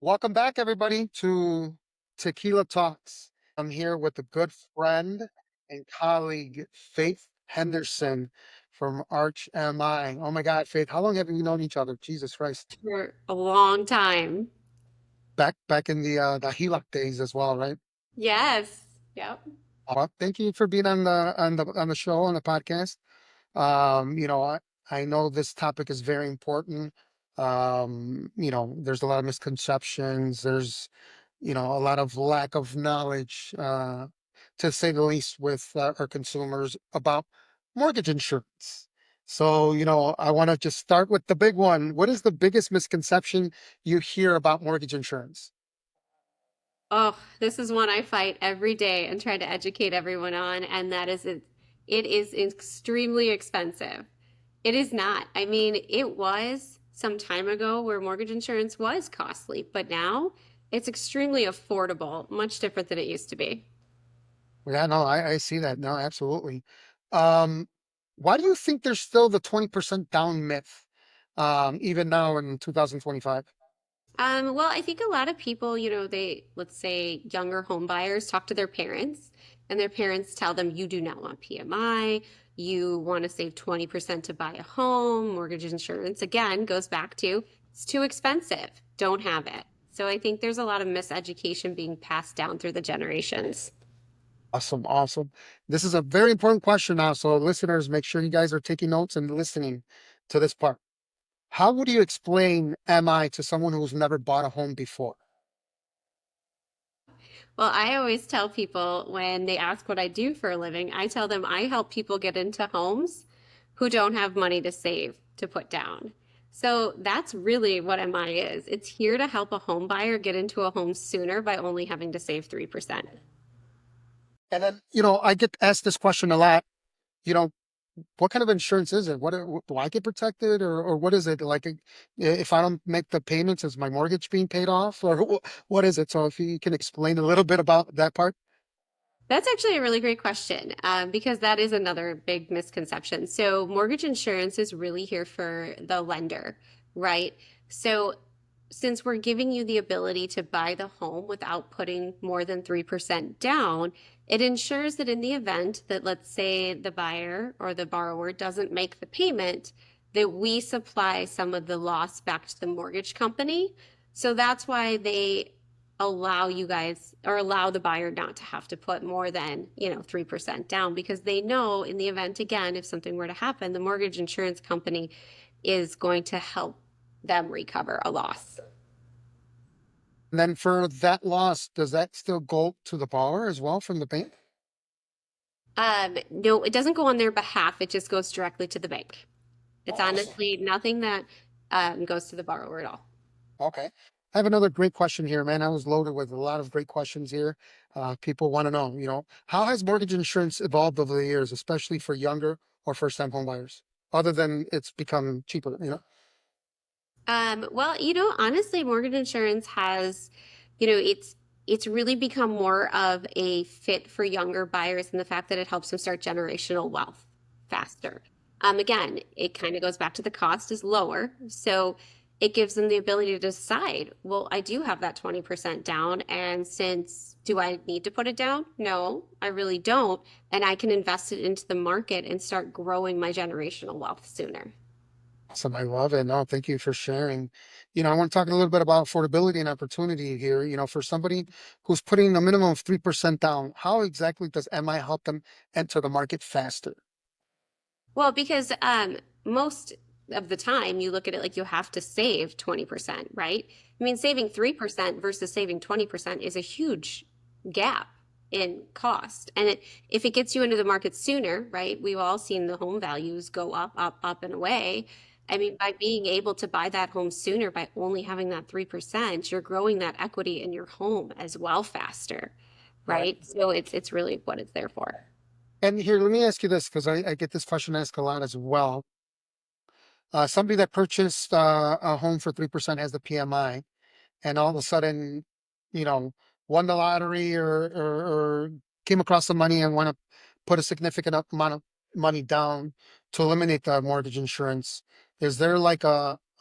Welcome back, everybody, to Tequila Talks. I'm here with a good friend and colleague, Faith Henderson from ArchMI. Oh my God, Faith, how long have we known each other? Jesus Christ. For a long time. Back in the HELOC days as well, right? Yes. Yep. Well, thank you for being on the show on the podcast. I know this topic is very important. There's a lot of misconceptions. There's a lot of lack of knowledge, to say the least, with our consumers about mortgage insurance. So, I want to just start with the big one. What is the biggest misconception you hear about mortgage insurance? Oh, this is one I fight every day and try to educate everyone on, and that is it is extremely expensive. It is not. I mean, it was some time ago where mortgage insurance was costly, but now it's extremely affordable, much different than it used to be. Yeah, no, I see that. No, absolutely. Um, why do you think there's still the 20% down myth, even now in 2025? Well, I think a lot of people, let's say younger home buyers talk to their parents, and their parents tell them, you do not want PMI, you want to save 20% to buy a home. Mortgage insurance, again, goes back to it's too expensive, don't have it. So I think there's a lot of miseducation being passed down through the generations. Awesome, awesome. This is a very important question now. So, listeners, make sure you guys are taking notes and listening to this part. How would you explain MI to someone who's never bought a home before? Well, I always tell people when they ask what I do for a living, I tell them I help people get into homes who don't have money to save to put down. So that's really what MI is. It's here to help a home buyer get into a home sooner by only having to save 3%. And then, I get asked this question a lot. You know, what kind of insurance is it? Do I get protected, or what is it like? If I don't make the payments, is my mortgage being paid off, or what is it? So, if you can explain a little bit about that part. That's actually a really great question because that is another big misconception. So, mortgage insurance is really here for the lender, right? So, since we're giving you the ability to buy the home without putting more than 3% down, it ensures that in the event that, let's say, the buyer or the borrower doesn't make the payment, that we supply some of the loss back to the mortgage company. So, that's why they allow you guys or allow the buyer not to have to put more than 3% down because they know in the event, again, if something were to happen, the mortgage insurance company is going to help them recover a loss. And then for that loss, does that still go to the borrower as well from the bank? No, it doesn't go on their behalf, it just goes directly to the bank. It's Awesome. honestly nothing that goes to the borrower at all. Okay. I have another great question here, man. I was loaded with a lot of great questions here. People want to know, how has mortgage insurance evolved over the years, especially for younger or first-time home buyers, other than it's become cheaper? Well, honestly, mortgage insurance has, it's really become more of a fit for younger buyers in the fact that it helps them start generational wealth faster. Again, it kind of goes back to the cost is lower, so it gives them the ability to decide, well, I do have that 20% down, and since do I need to put it down? No, I really don't, and I can invest it into the market and start growing my generational wealth sooner. Awesome. I love it. No, thank you for sharing. I want to talk a little bit about affordability and opportunity here. For somebody who's putting a minimum of 3% down, how exactly does MI help them enter the market faster? Well, because most of the time you look at it like you have to save 20%, right? I mean, saving 3% versus saving 20% is a huge gap in cost. And if it gets you into the market sooner, right? We've all seen the home values go up, up, up and away. I mean, by being able to buy that home sooner by only having that 3%, you're growing that equity in your home as well faster, Right. right? So it's really what it's there for. And here, let me ask you this, because I get this question asked a lot as well. Somebody that purchased a home for 3% has the PMI, and all of a sudden, you know, won the lottery, or came across some money and want to put a significant amount of money down to eliminate the mortgage insurance. Is there like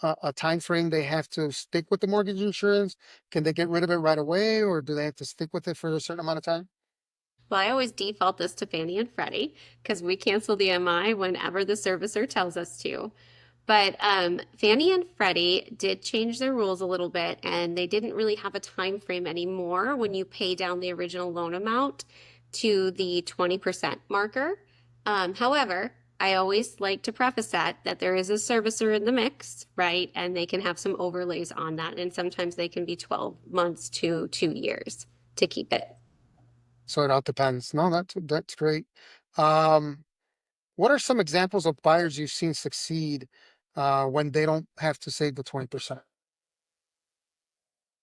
a time frame they have to stick with the mortgage insurance? Can they get rid of it right away, or do they have to stick with it for a certain amount of time? Well, I always default this to Fannie and Freddie because we cancel the MI whenever the servicer tells us to. But Fannie and Freddie did change their rules a little bit, and they didn't really have a time frame anymore when you pay down the original loan amount to the 20% marker. However, I always like to preface that there is a servicer in the mix, right? And they can have some overlays on that, and sometimes they can be 12 months to 2 years to keep it. So it all depends. No, that's great. Um, what are some examples of buyers you've seen succeed when they don't have to save the 20%?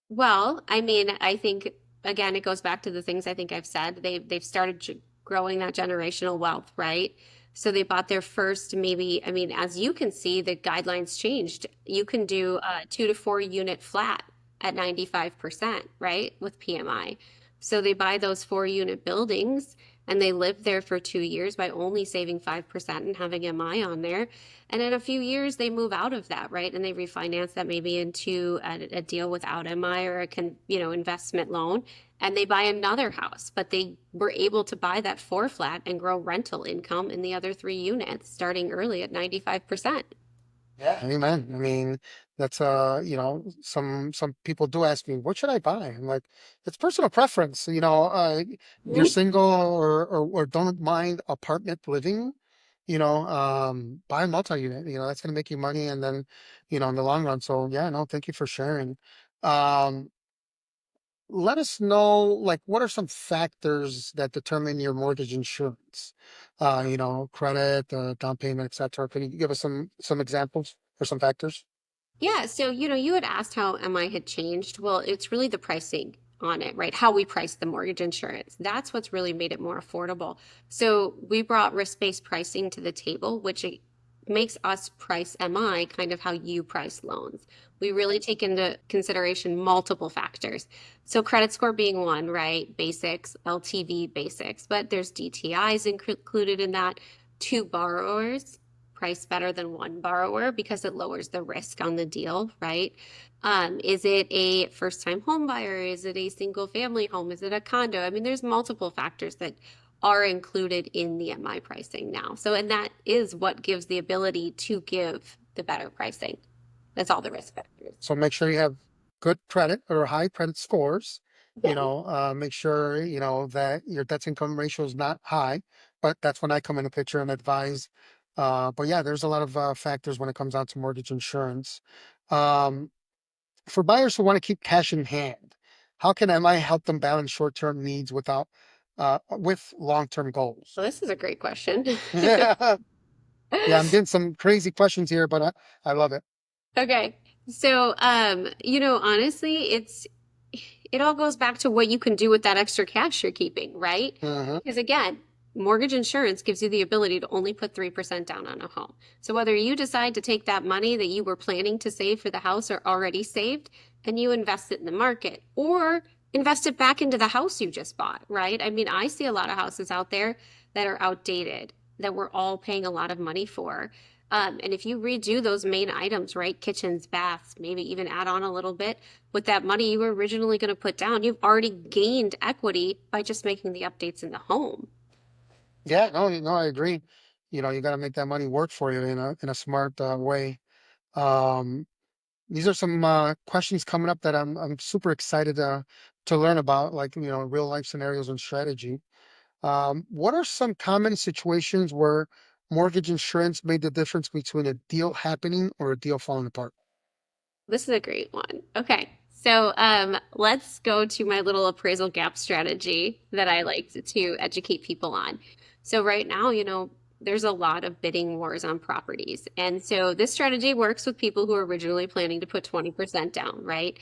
Well, I mean, I think again, it goes back to the things I think I've said. They've started growing that generational wealth, right? So they bought their first maybe, I mean, as you can see, the guidelines changed. You can do a 2 to 4 unit flat at 95%, right? With PMI. So they buy those 4 unit buildings and they live there for 2 years by only saving 5% and having MI on there. And in a few years, they move out of that, right? And they refinance that maybe into a deal without MI or investment loan, and they buy another house. But they were able to buy that four flat and grow rental income in the other 3 units, starting early at 95%. Yeah. Amen. I mean, that's some people do ask me, what should I buy? I'm like, it's personal preference. You're single or don't mind apartment living, buy a multi-unit. That's gonna make you money and then, in the long run. So yeah, no, thank you for sharing. Um, Let us know, like, what are some factors that determine your mortgage insurance? Credit, down payment, etc. Can you give us some examples or some factors? Yeah, so you had asked how MI had changed. Well, it's really the pricing on it, right? How we price the mortgage insurance. That's what's really made it more affordable. So we brought risk-based pricing to the table, which it makes us price MI kind of how you price loans. We really take into consideration multiple factors. So credit score being one, right? Basics, LTV basics, but there's DTIs included in that. Two borrowers price better than one borrower because it lowers the risk on the deal, right? Is it a first time home buyer? Is it a single family home? Is it a condo? I mean, there's multiple factors that are included in the MI pricing now. So, and that is what gives the ability to give the better pricing. That's all the risk factors. So make sure you have good credit or high credit scores. Yeah. Make sure, that your debt to income ratio is not high, but that's when I come in the picture and advise. But yeah, there's a lot of factors when it comes down to mortgage insurance. Um, for buyers who want to keep cash in hand, how can MI help them balance short-term needs with long-term goals? Well, this is a great question. Yeah, yeah, I'm getting some crazy questions here, but I love it. Okay. So, honestly, it all goes back to what you can do with that extra cash you're keeping, right? Mhm. Because again, mortgage insurance gives you the ability to only put 3% down on a home. So whether you decide to take that money that you were planning to save for the house or already saved and you invest it in the market or invest it back into the house you just bought, right? I mean, I see a lot of houses out there that are outdated that we're all paying a lot of money for. And if you redo those main items, right, kitchens, baths, maybe even add on a little bit with that money you were originally going to put down, you've already gained equity by just making the updates in the home. Yeah, no, no, I agree. You got to make that money work for you in a smart way. Um, these are some questions coming up that I'm super excited to learn about, like real life scenarios and strategy. What are some common situations where mortgage insurance made the difference between a deal happening or a deal falling apart? This is a great one. Okay. So let's go to my little appraisal gap strategy that I like to educate people on. So right now, there's a lot of bidding wars on properties. And so this strategy works with people who are originally planning to put 20% down, right?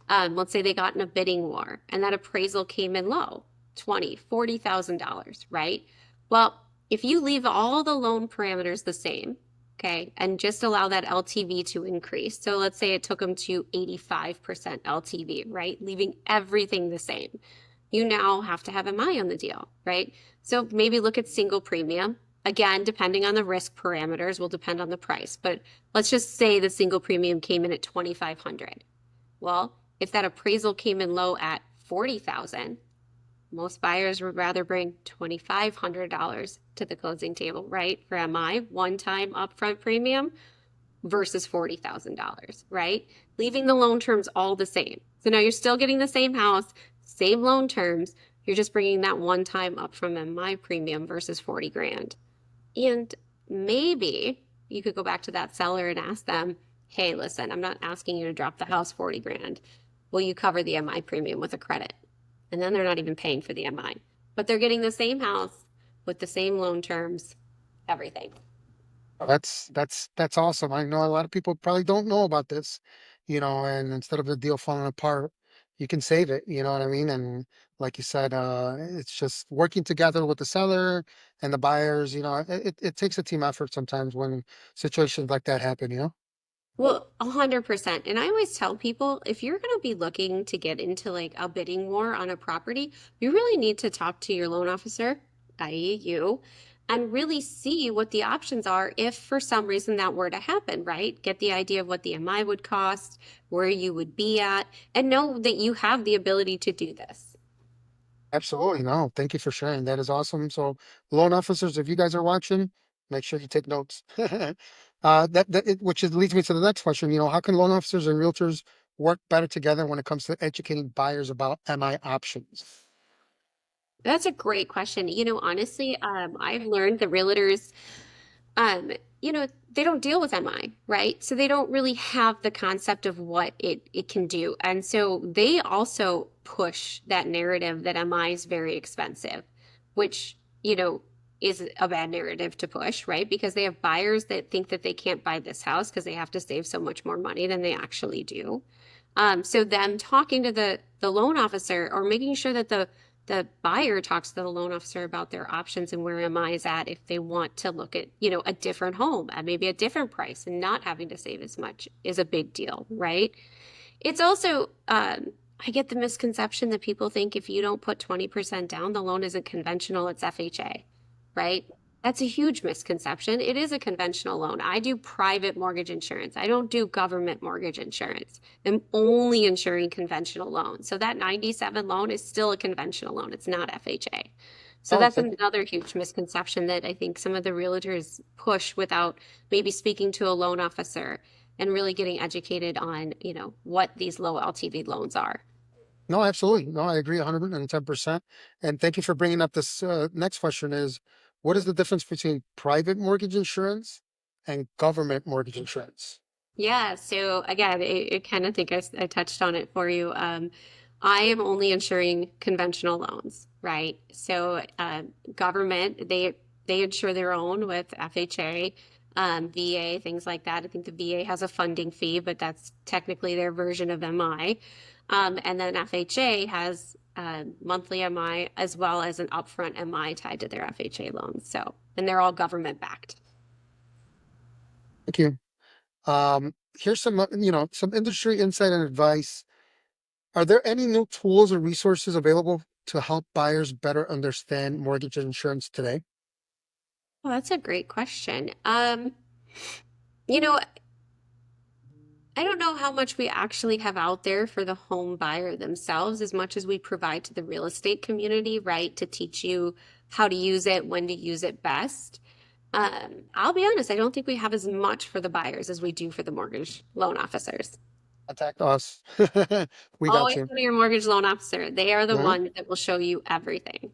Let's say they got in a bidding war and that appraisal came in low, 20, $40,000, right? Well, if you leave all the loan parameters the same, okay, and just allow that LTV to increase. So let's say it took them to 85% LTV, right? Leaving everything the same. You now have to have MI on the deal, right? So maybe look at single premium Again, depending on the risk parameters will depend on the price. But let's just say the single premium came in at 2,500. Well, if that appraisal came in low at 40,000, most buyers would rather bring $2,500 to the closing table, right? For MI, one time upfront premium versus $40,000, right? Leaving the loan terms all the same. So now you're still getting the same house, same loan terms. You're just bringing that one time up from MI premium versus 40 grand. And maybe you could go back to that seller and ask them, hey, listen, I'm not asking you to drop the house 40 grand. Will you cover the MI premium with a credit? And then they're not even paying for the MI, but they're getting the same house with the same loan terms, everything. That's awesome. I know a lot of people probably don't know about this, and instead of the deal falling apart, you can save it, you know what I mean? And like you said, it's just working together with the seller and the buyers, it takes a team effort sometimes when situations like that happen. Well, 100%. And I always tell people if you're going to be looking to get into like a bidding war on a property, you really need to talk to your loan officer, i.e., you, and really see what the options are if for some reason that were to happen, right? Get the idea of what the MI would cost, where you would be at, and know that you have the ability to do this. Absolutely. No, thank you for sharing. That is awesome. So, loan officers, if you guys are watching, make sure you take notes. Leads me to the next question. How can loan officers and realtors work better together when it comes to educating buyers about MI options? That's a great question. Honestly, I've learned the realtors um, they don't deal with MI, right? So they don't really have the concept of what it can do. And so they also push that narrative that MI is very expensive, which, is a bad narrative to push, right? Because they have buyers that think that they can't buy this house because they have to save so much more money than they actually do. So them talking to the loan officer or making sure that the buyer talks to the loan officer about their options and where MI is at if they want to look at, a different home at maybe a different price and not having to save as much is a big deal, right? It's also, I get the misconception that people think if you don't put 20% down, the loan isn't conventional, it's FHA, right? That's a huge misconception. It is a conventional loan. I do private mortgage insurance. I don't do government mortgage insurance. I'm only insuring conventional loans. So that 97 loan is still a conventional loan. It's not FHA. So Oh, that's thank you. another huge misconception that I think some of the realtors push without maybe speaking to a loan officer and really getting educated on, what these low LTV loans are. No, absolutely. No, I agree 110%. And thank you for bringing up this next question is, what is the difference between private mortgage insurance and government mortgage insurance? Yeah, so again, I kind of think I touched on it for you. I am only insuring conventional loans, right? So government, they insure their own with FHA, VA, things like that. I think the VA has a funding fee, but that's technically their version of MI. And then FHA has monthly MI as well as an upfront MI tied to their FHA loans. So, and they're all government backed. Thank you. Here's some industry insight and advice. Are there any new tools or resources available to help buyers better understand mortgage insurance today? Well, that's a great question. You know, I don't know how much we actually have out there for the home buyer themselves as much as we provide to the real estate community, right? To teach you how to use it, when to use it best. I'll be honest, I don't think we have as much for the buyers as we do for the mortgage loan officers. Contact us. We got Always you. go to your mortgage loan officer. They are the Mhm. ones that will show you everything.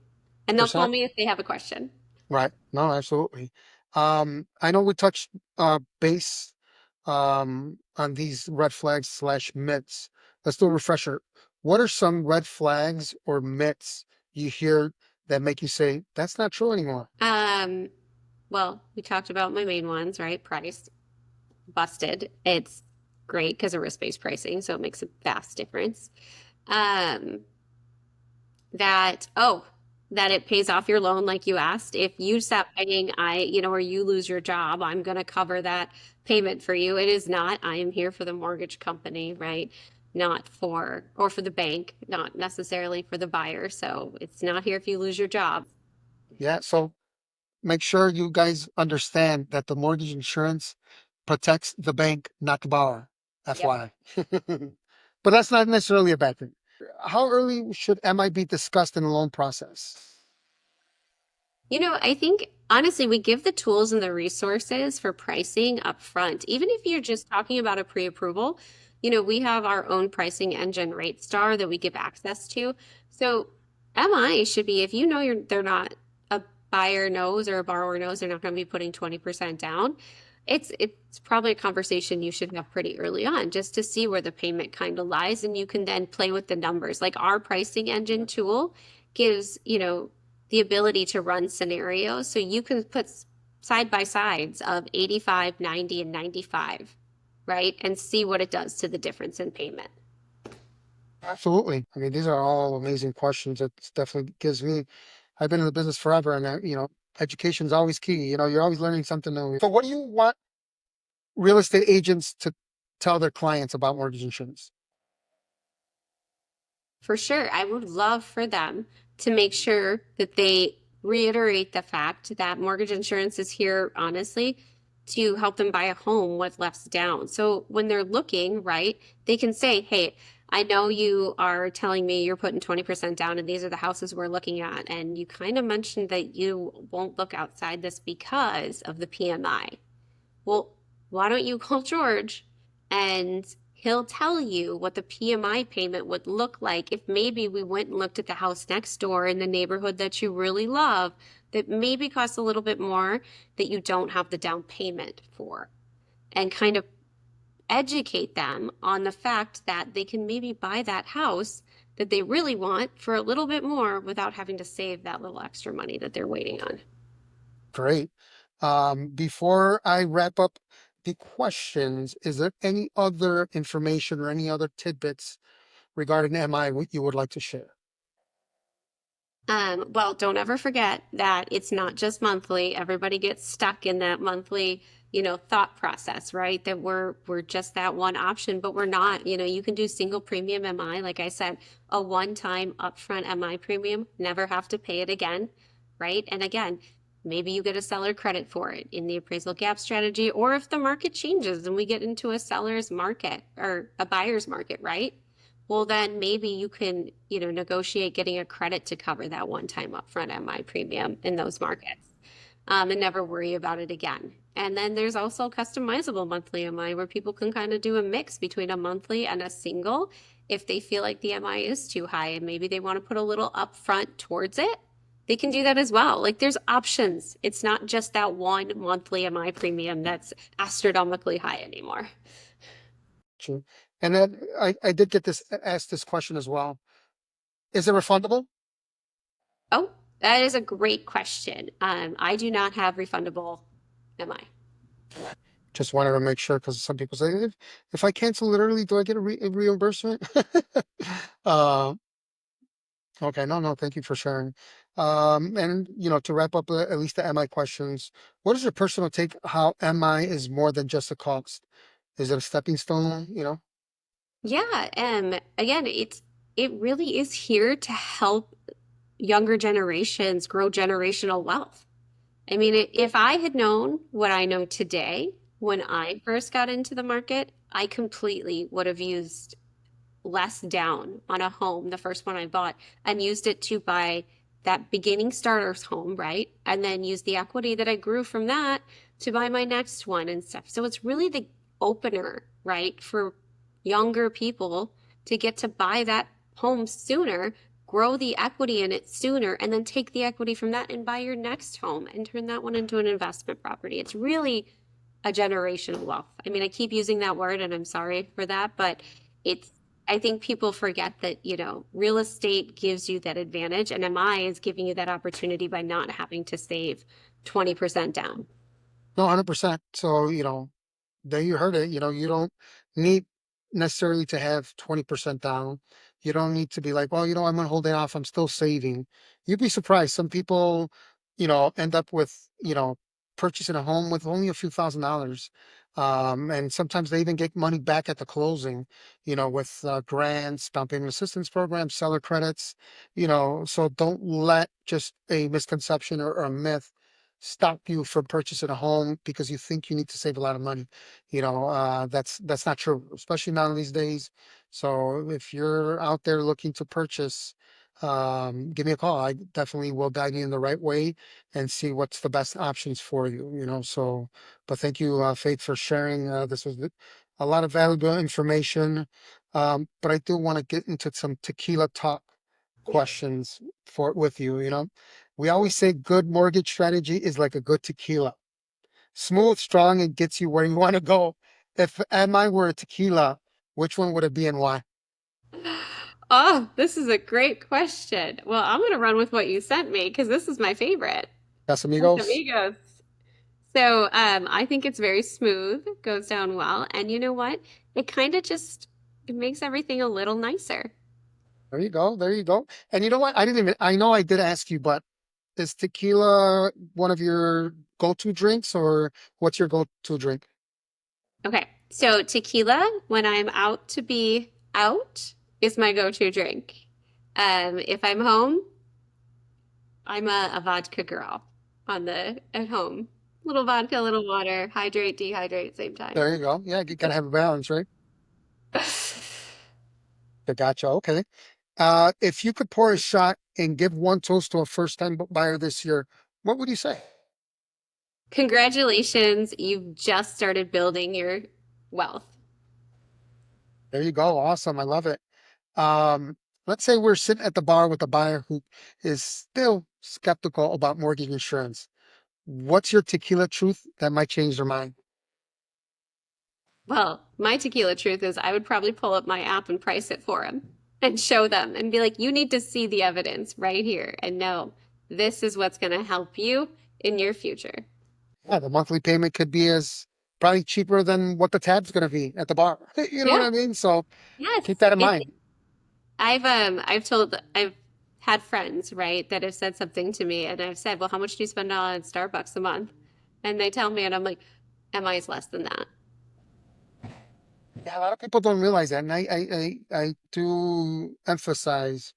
And they'll call Percent. me if they have a question. Right. No, absolutely. I know we touched base on these red flags slash myths. Let's do a refresher. What are some red flags or myths you hear that make you say that's not true anymore? Um, well, we talked about my main ones, right? Price, busted. It's great because of risk-based pricing, so it makes a vast difference. Um, that it pays off your loan like you asked. If you stop paying, or you lose your job, I'm going to cover that payment for you. It is not. I am here for the mortgage company, right? Not for, or for the bank, not necessarily for the buyer. So it's not here if you lose your job. Yeah. So make sure you guys understand that the mortgage insurance protects the bank, not the borrower. Yep. FYI. But that's not necessarily a bad thing. How early should MI be discussed in the loan process? I think honestly, we give the tools and the resources for pricing up front. Even if you're just talking about a pre-approval, we have our own pricing engine, RateStar, that we give access to. So MI should be, if they're not, a buyer knows or a borrower knows they're not going to be putting 20% down, it's probably a conversation you should have pretty early on just to see where the payment kind of lies, and you can then play with the numbers. Like our pricing engine tool gives, the ability to run scenarios. So you can put side by sides of 85, 90, and 95, right? And see what it does to the difference in payment. Absolutely. I mean, these are all amazing questions. It definitely gives me, I've been in the business forever and, education is always key. You're always learning something new. So, what do you want real estate agents to tell their clients about mortgage insurance? For sure. I would love for them to make sure that they reiterate the fact that mortgage insurance is here, honestly, to help them buy a home with less down. So when they're looking, right, they can say, hey, I know you are telling me you're putting 20% down and these are the houses we're looking at. And you kind of mentioned that you won't look outside this because of the PMI. Well, why don't you call George and he'll tell you what the PMI payment would look like if maybe we went and looked at the house next door in the neighborhood that you really love that maybe costs a little bit more that you don't have the down payment for, and kind of educate them on the fact that they can maybe buy that house that they really want for a little bit more without having to save that little extra money that they're waiting on. Great. Before I wrap up the questions, is there any other information or any other tidbits regarding MI you would like to share? Well, don't ever forget that it's not just monthly. Everybody gets stuck in that monthly, thought process, right? That we're just that one option, but we're not. You can do single premium MI, like I said, a one-time upfront MI premium, never have to pay it again, right? And again, maybe you get a seller credit for it in the appraisal gap strategy, or if the market changes and we get into a seller's market or a buyer's market, right? Well, then maybe you can, negotiate getting a credit to cover that one-time upfront MI premium in those markets, and never worry about it again. And then there's also customizable monthly MI where people can kind of do a mix between a monthly and a single if they feel like the MI is too high and maybe they want to put a little upfront towards it. They can do that as well. Like there's options. It's not just that one monthly MI premium that's astronomically high anymore. True. And then I did get this asked this question as well. Is it refundable? Oh, that is a great question. I do not have refundable MI. Just wanted to make sure because some people say, if I cancel it early, do I get a reimbursement? uh, okay, no, thank you for sharing. And to wrap up at least the MI questions, what is your personal take how MI is more than just a cost? Is it a stepping stone? Yeah, again, it really is here to help younger generations grow generational wealth. I mean, if I had known what I know today when I first got into the market, I completely would have used less down on a home, the first one I bought, and used it to buy that beginning starter's home, right? And then use the equity that I grew from that to buy my next one and stuff. So it's really the opener, right, for younger people to get to buy that home sooner, grow the equity in it sooner, and then take the equity from that and buy your next home and turn that one into an investment property. It's really a generational wealth. I mean, I keep using that word and I'm sorry for that, but it's, I think people forget that, real estate gives you that advantage and MI is giving you that opportunity by not having to save 20% down. No, 100%. So, there you heard it. You don't need necessarily to have 20% down. You don't need to be like, well, I'm gonna hold it off. I'm still saving. You'd be surprised. Some people, end up with, purchasing a home with only a few $1,000s. And sometimes they even get money back at the closing, with grants, down payment assistance programs, seller credits, so don't let just a misconception or a myth stop you from purchasing a home because you think you need to save a lot of money. That's not true, especially now these days. So if you're out there looking to purchase, give me a call. I definitely will guide you in the right way and see what's the best options for you. So, but thank you, Faith, for sharing. This was a lot of valuable information. But I do want to get into some tequila talk questions for with you. We always say good mortgage strategy is like a good tequila, smooth, strong, and gets you where you want to go. If MI were a tequila, which one would it be and why? Oh, this is a great question. Well, I'm going to run with what you sent me because this is my favorite. Casamigos? Amigos. So, I think it's very smooth, goes down well, and you know what? It kind of just it makes everything a little nicer. There you go. There you go. And you know what? I know I did ask you, but is tequila one of your go-to drinks or what's your go-to drink? Okay, so tequila, when I'm out to be out, is my go-to drink. If I'm home, I'm a vodka girl on the at home. Little vodka, little water, hydrate, dehydrate, same time. There you go. Yeah, you gotta have a balance, right? I gotcha. Okay. If you could pour a shot and give one toast to a first-time buyer this year, what would you say? Congratulations, you've just started building your wealth. There you go. Awesome. I love it. Let's say we're sitting at the bar with a buyer who is still skeptical about mortgage insurance. What's your tequila truth that might change their mind? Well, my tequila truth is I would probably pull up my app and price it for them and show them and be like, you need to see the evidence right here and know this is what's going to help you in your future. Yeah, the monthly payment could be as probably cheaper than what the tab's going to be at the bar. You know what Yeah. I mean? So Yes. keep that in It's mind. I've had friends, right, that have said something to me and I've said, well, how much do you spend on Starbucks a month? And they tell me and I'm like, MI is less than that. Yeah, a lot of people don't realize that. And I do emphasize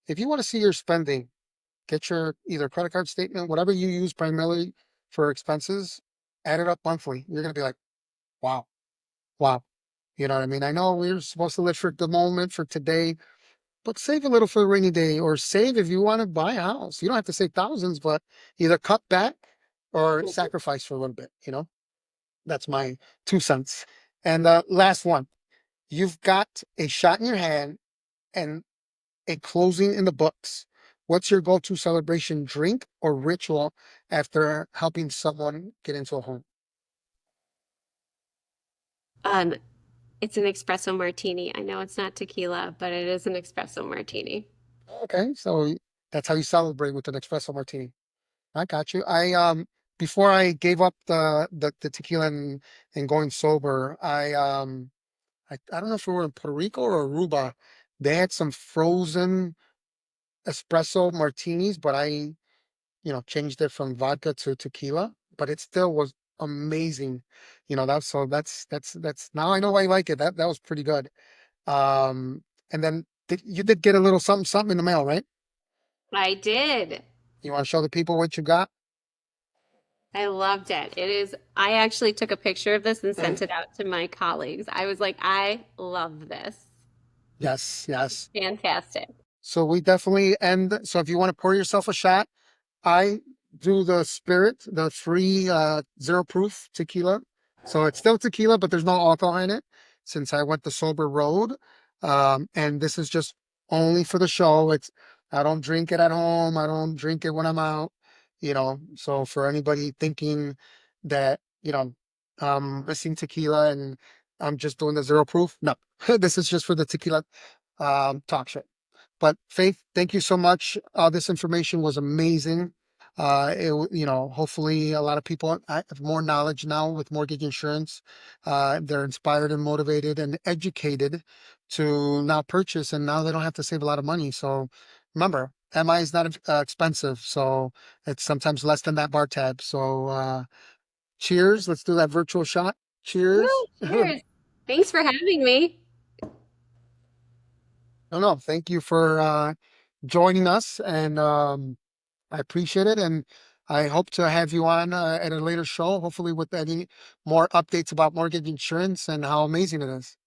if you want to see your spending, get your either credit card statement, whatever you use primarily for expenses, add it up monthly. You're going to be like, wow, wow. You know what I mean? I know we're supposed to live for the moment, for today, but save a little for a rainy day or save if you want to buy a house. You don't have to save thousands, but either cut back or sacrifice for a little bit. That's my 2 cents. And last one, you've got a shot in your hand and a closing in the books. What's your go-to celebration drink or ritual after helping someone get into a home? Um, it's an espresso martini. I know it's not tequila, but it is an espresso martini. Okay, so that's how you celebrate with an espresso martini. I got you. I before I gave up the tequila and going sober, I don't know if we were in Puerto Rico or Aruba. They had some frozen espresso martinis, but I changed it from vodka to tequila, but it still was amazing. That's now I know I like it. That was pretty good. And then you did get a little something something in the mail, right? I did. You want to show the people what you got? I loved it. I actually took a picture of this and sent it out to my colleagues. I was like, I love this. Yes, yes. Fantastic. So we definitely end. So if you want to pour yourself a shot, I do the spirit, the free zero proof tequila. So it's still tequila, but there's no alcohol in it since I went the sober road. And this is just only for the show. I don't drink it at home. I don't drink it when I'm out. So for anybody thinking that, I'm missing tequila and I'm just doing the zero proof, no, this is just for the tequila talk show. But Faith, thank you so much. This information was amazing. Hopefully a lot of people have more knowledge now with mortgage insurance. They're inspired and motivated and educated to now purchase, and now they don't have to save a lot of money. So remember, MI is not expensive, so it's sometimes less than that bar tab. So cheers. Let's do that virtual shot. Cheers. Woo, cheers. Thanks for having me. No, no, thank you for joining us, and I appreciate it. And I hope to have you on at a later show, hopefully with any more updates about mortgage insurance and how amazing it is.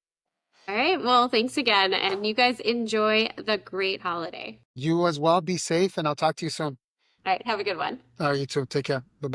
All right. Well, thanks again. And you guys enjoy the great holiday. You as well. Be safe, and I'll talk to you soon. All right. Have a good one. You too. Take care. Bye.